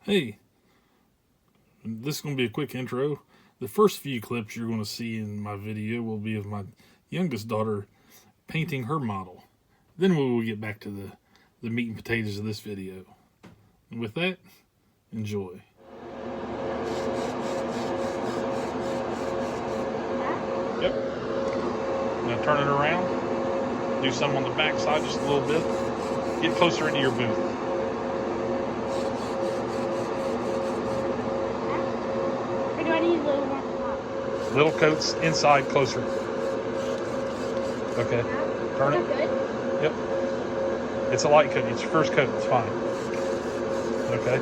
Hey, this is going to be a quick intro. The first few clips you're going to see in my video will be of my youngest daughter painting her model. Then we will get back to the meat and potatoes of this video. And with that, enjoy. Yep. Now turn it around. Do some on the back side just a little bit. Get closer into your booth. Or do I need a little more top? Little coats inside closer. Okay. Turn it. Good? Yep. It's a light coat. It's your first coat. It's fine. Okay.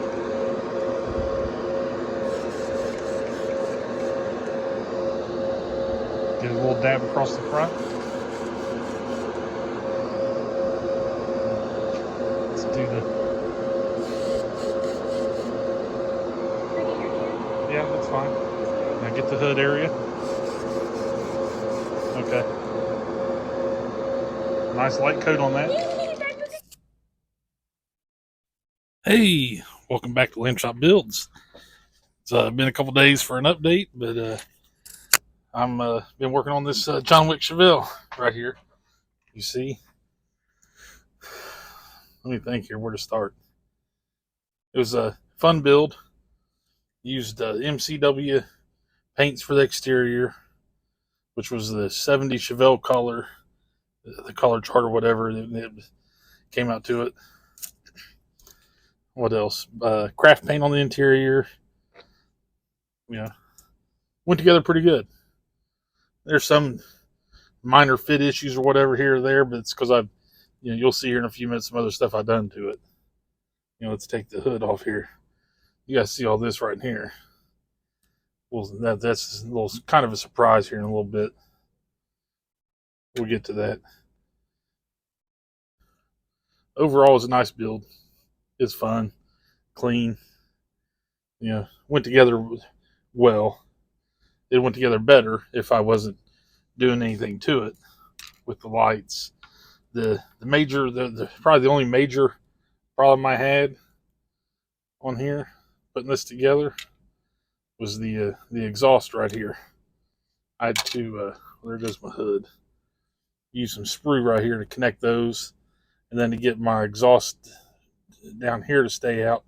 Get a little dab across the front. Let's do yeah, that's fine. Now get the hood area. Okay. Nice light coat on that. Hey, welcome back to Lamb Chop Builds. It's been a couple days for an update, but I'm been working on this John Wick Chevelle right here. You see? Let me think here where to start. It was a fun build. Used MCW paints for the exterior, which was the 70 Chevelle color, the color chart or whatever it came out to it. What else? Craft paint on the interior. Yeah, went together pretty good. There's some minor fit issues or whatever here or there, but it's because you'll see here in a few minutes some other stuff I've done to it. Let's take the hood off here. You guys see all this right here. Well, that's a little kind of a surprise here in a little bit. We'll get to that. Overall, it's a nice build. It's fun, clean. Went together well. It went together better if I wasn't doing anything to it with the lights. The probably the only major problem I had on here putting this together was the exhaust right here. I had to there goes my hood. Use some sprue right here to connect those, and then to get my exhaust down here to stay out,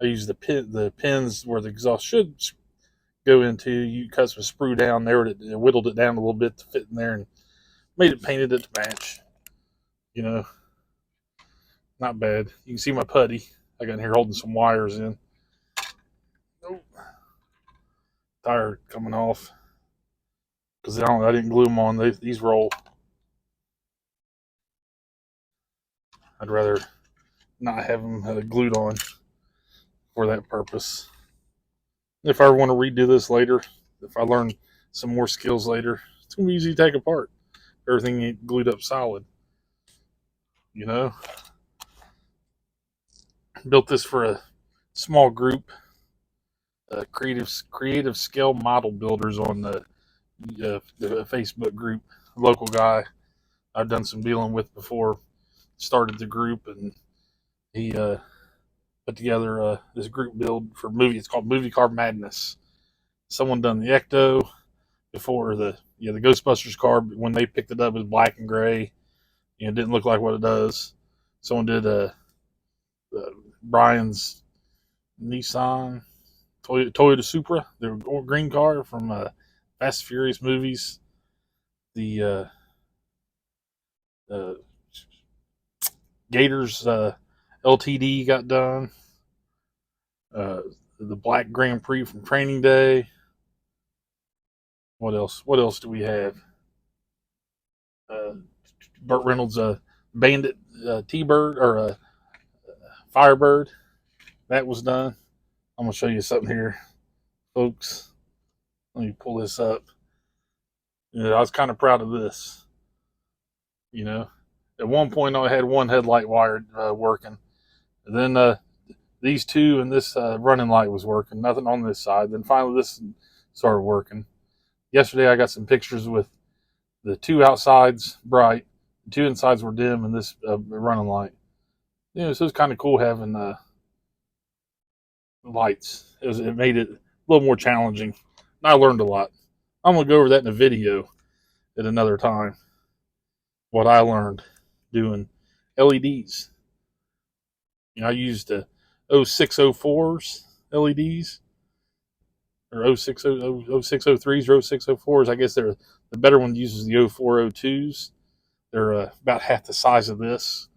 I use the pins where the exhaust should go into. You cut some sprue down there, it whittled it down a little bit to fit in there, and painted it to match. Not bad. You can see my putty. I got in here holding some wires in. Oh, tire coming off because I didn't glue them on. These roll. I'd rather not have them glued on for that purpose. If I ever want to redo this later, if I learn some more skills later, it's gonna be easy to take apart. Everything ain't glued up solid. Built this for a small group, creative scale model builders on the Facebook group. A local guy I've done some dealing with before started the group, and he put together this group build for movie. It's called Movie Car Madness. Someone done the Ecto before the Ghostbusters car. When they picked it up, it was black and gray. It didn't look like what it does. Someone did Brian's Nissan Toyota Supra, the green car from Fast and Furious movies. The Gators LTD got done. The Black Grand Prix from Training Day. What else? What else do we have? Burt Reynolds' Bandit T-Bird or Firebird. That was done. I'm going to show you something here, folks. Let me pull this up. I was kind of proud of this. At one point I had one headlight wire working. And then these two and this running light was working. Nothing on this side. Then finally this started working. Yesterday I got some pictures with the two outsides bright, the two insides were dim, and this running light. So it's kind of cool having lights. It made it a little more challenging. And I learned a lot. I'm gonna go over that in a video at another time. What I learned doing LEDs. I used 0604s LEDs or 0603s or 0604s. I guess they're the better one uses the 0402s. They're about half the size of this,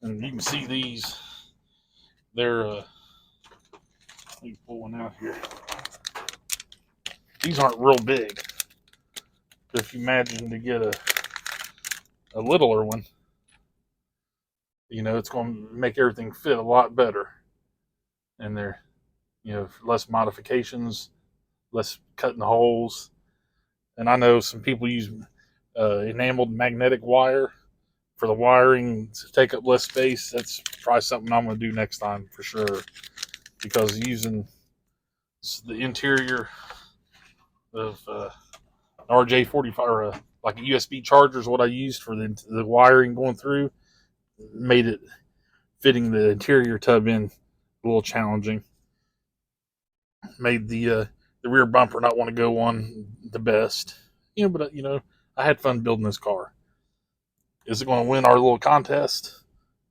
and you can see these. They're let me pull one out here. These aren't real big. But if you imagine to get a littler one, it's going to make everything fit a lot better. And they're, less modifications, less cutting holes. And I know some people use enameled magnetic wire for the wiring to take up less space. That's probably something I'm going to do next time for sure. Because using the interior of RJ45 or like a USB charger is what I used for the wiring going through, made it fitting the interior tub in a little challenging. Made the rear bumper not want to go on the best. But I had fun building this car. Is it going to win our little contest?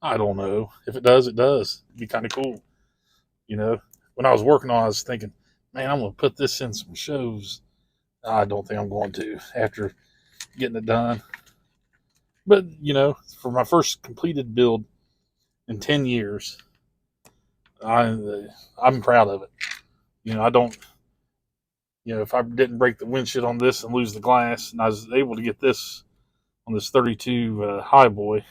I don't know. If it does, it does. It'd be kind of cool. When I was working on it, I was thinking, man, I'm going to put this in some shows. I don't think I'm going to after getting it done. But, for my first completed build in 10 years, I'm proud of it. I don't, if I didn't break the windshield on this and lose the glass, and I was able to get this on this 32 High Boy,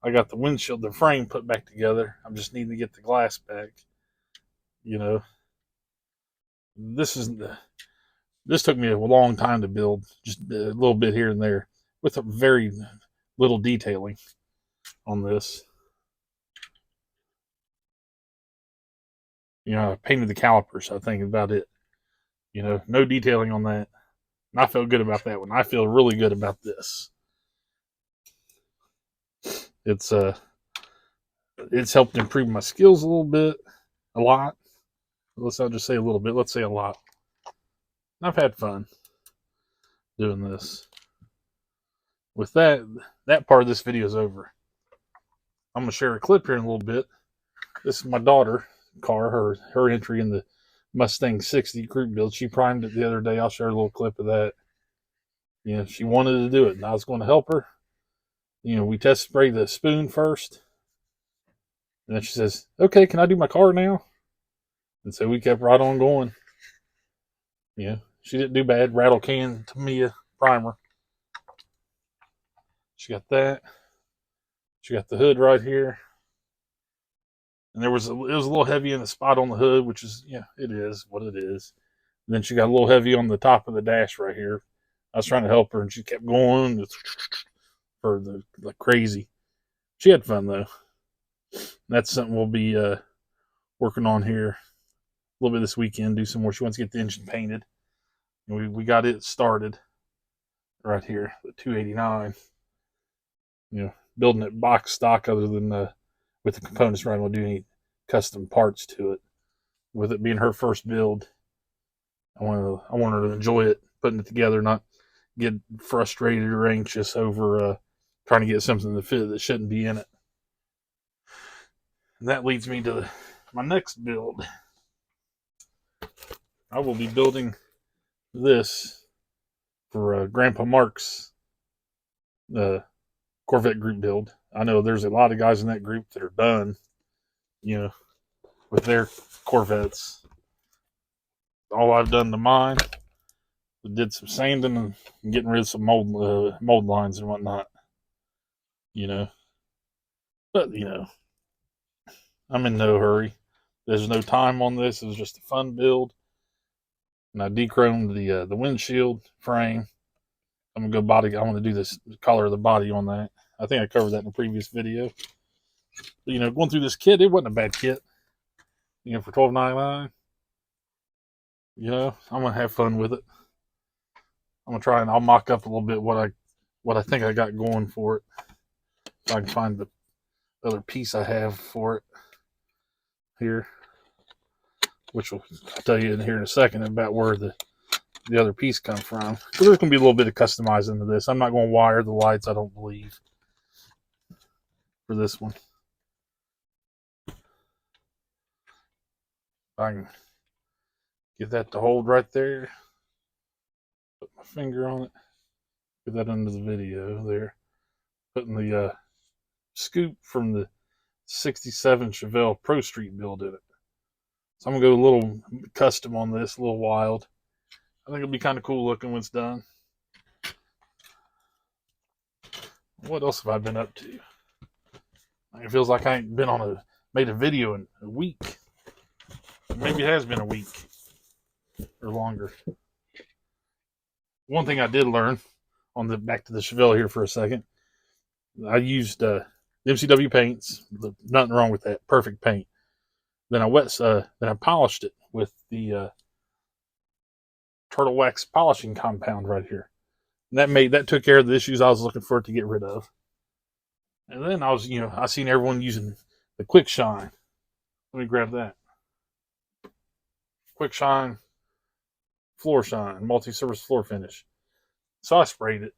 I got the windshield, the frame put back together. I'm just needing to get the glass back. This took me a long time to build, just a little bit here and there, with a very little detailing on this. I painted the calipers. I think about it. No detailing on that. And I feel good about that one. I feel really good about this. It's helped improve my skills a little bit, a lot. Let's not just say a little bit. Let's say a lot. And I've had fun doing this. With that part of this video is over. I'm gonna share a clip here in a little bit. This is my daughter car, her entry in the Mustang 60 group build. She primed it the other day. I'll share a little clip of that. She wanted to do it, and I was going to help her. We test spray the spoon first, and then she says, "Okay, can I do my car now?" And so we kept right on going. She didn't do bad. Rattle can Tamiya primer. She got that. She got the hood right here. And it was a little heavy in the spot on the hood, which is, it is what it is. And then she got a little heavy on the top of the dash right here. I was trying to help her, and she kept going for the crazy. She had fun, though. That's something we'll be working on here a little bit this weekend, do some more. She wants to get the engine painted. And we got it started right here, the 289. Building it box stock other than with the components right. We'll do any custom parts to it. With it being her first build, I want her to enjoy it, putting it together, not get frustrated or anxious over trying to get something to fit that shouldn't be in it. And that leads me to my next build. I will be building this for Grandpa Mark's Corvette group build. I know there's a lot of guys in that group that are done, with their Corvettes. All I've done to mine, did some sanding and getting rid of some mold lines and whatnot. But I'm in no hurry. There's no time on this. It was just a fun build. And I de-chromed the windshield frame. I'm gonna go body. I want to do this color of the body on that. I think I covered that in a previous video. But, going through this kit, it wasn't a bad kit. For $12.99. I'm gonna have fun with it. I'm gonna try and I'll mock up a little bit what I think I got going for it. If I can find the other piece I have for it here. which I'll tell you in here in a second about where the other piece come from. So there's going to be a little bit of customizing to this. I'm not going to wire the lights, I don't believe, for this one. I can get that to hold right there. Put my finger on it. Get that under the video there. Putting the scoop from the 67 Chevelle Pro Street build in it. So I'm going to go a little custom on this, a little wild. I think it'll be kind of cool looking when it's done. What else have I been up to? It feels like I ain't made a video in a week. Maybe it has been a week or longer. One thing I did learn back to the Chevelle here for a second. I used MCW paints. Nothing wrong with that. Perfect paint. Then I polished it with the turtle wax polishing compound right here. And that took care of the issues I was looking for it to get rid of. And then I seen everyone using the Quick Shine. Let me grab that. Quick Shine Floor Shine, multi-surface floor finish. So I sprayed it.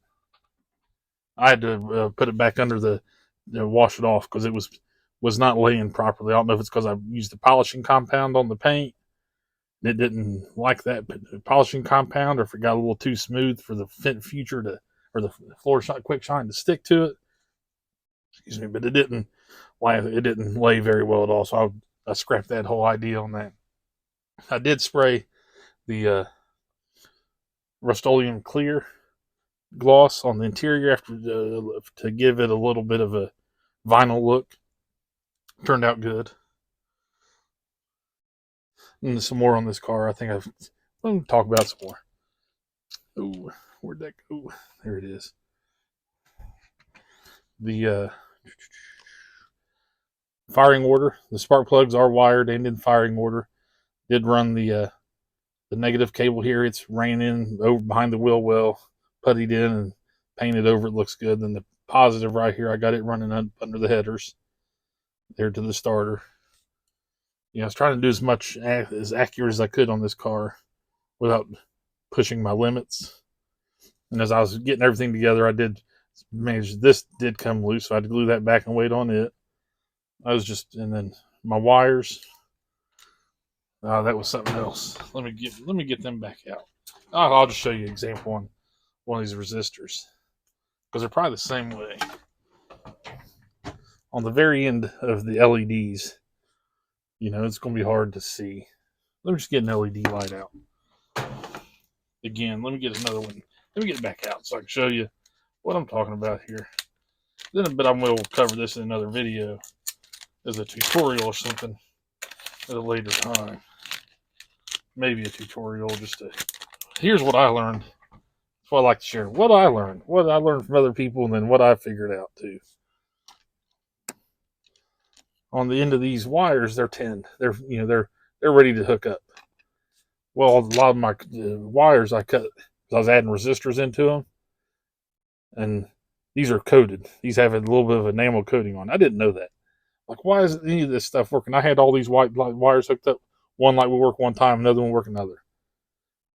I had to put it back under wash it off because it was not laying properly. I don't know if it's because I used the polishing compound on the paint. It didn't like that polishing compound, or if it got a little too smooth for the future or the floor shine, Quick Shine to stick to it. Excuse me, but it didn't lay very well at all. So I scrapped that whole idea on that. I did spray the Rust-Oleum Clear gloss on the interior after to give it a little bit of a vinyl look. Turned out good. And some more on this car. Let me talk about some more. Oh, where'd that go? There it is. The firing order. The spark plugs are wired and in firing order. Did run the negative cable here. It's ran in over behind the wheel well, puttied in and painted over. It looks good. Then the positive right here, I got it running under the headers there to the starter. I was trying to do as accurate as I could on this car without pushing my limits. And as I was getting everything together, I did manage. This did come loose, so I had to glue that back and wait on it. And then my wires. That was something else. Let me get them back out. I'll just show you an example on one of these resistors because they're probably the same way. On the very end of the LEDs, it's going to be hard to see. Let me just get an LED light out. Again, let me get another one. Let me get it back out so I can show you what I'm talking about here. But I will cover this in another video as a tutorial or something at a later time. Maybe a tutorial here's what I learned. That's what I like to share. What I learned from other people, and then what I figured out too. On the end of these wires, they're 10. They're ready to hook up. Well, a lot of my wires I cut because I was adding resistors into them, and these are coated. These have a little bit of enamel coating on. I didn't know that. Like, why isn't any of this stuff working? I had all these white wires hooked up. One light would work one time, another one would work another.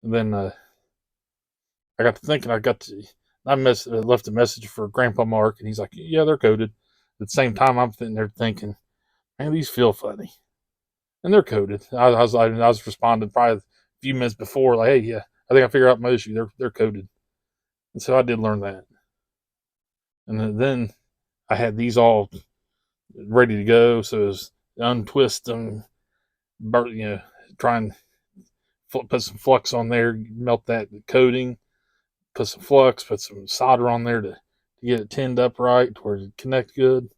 And then I got to thinking. I left a message for Grandpa Mark, and he's like, "Yeah, they're coated." At the same time, I'm sitting there thinking, "Man, these feel funny," and they're coated. I was responding probably a few minutes before, like, "Hey, yeah, I think I figured out my issue. They're coated," and so I did learn that. And then I had these all ready to go, so it was untwist them, try and put some flux on there, melt that coating, put some flux, put some solder on there to get it tinned up right to where it connect good.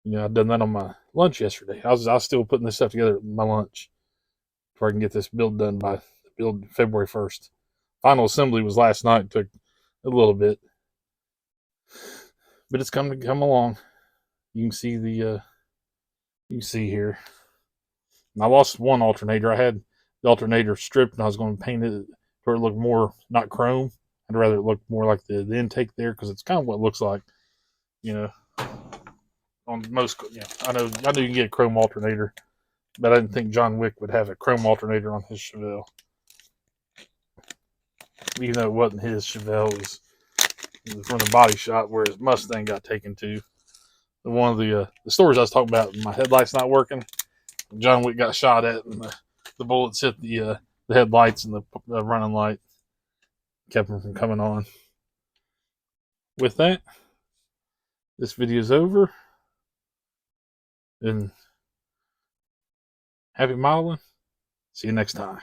I'd done that on my lunch yesterday. I was still putting this stuff together at my lunch before I can get this build done by February 1st. Final assembly was last night. It took a little bit, but it's come along. You can see here. And I lost one alternator. I had the alternator stripped, and I was going to paint it where it looked more not chrome. I'd rather it look more like the intake there because it's kind of what it looks like, on most. I know you can get a chrome alternator But I didn't think John Wick would have a chrome alternator on his Chevelle. Even though it wasn't his, Chevelle was from the body shop where his Mustang got taken to. One of the stories I was talking about, my headlights not working. John Wick got shot at, and the bullets hit the headlights and the running light, kept them from coming on. With that, this video is over, and happy modeling. See you next time.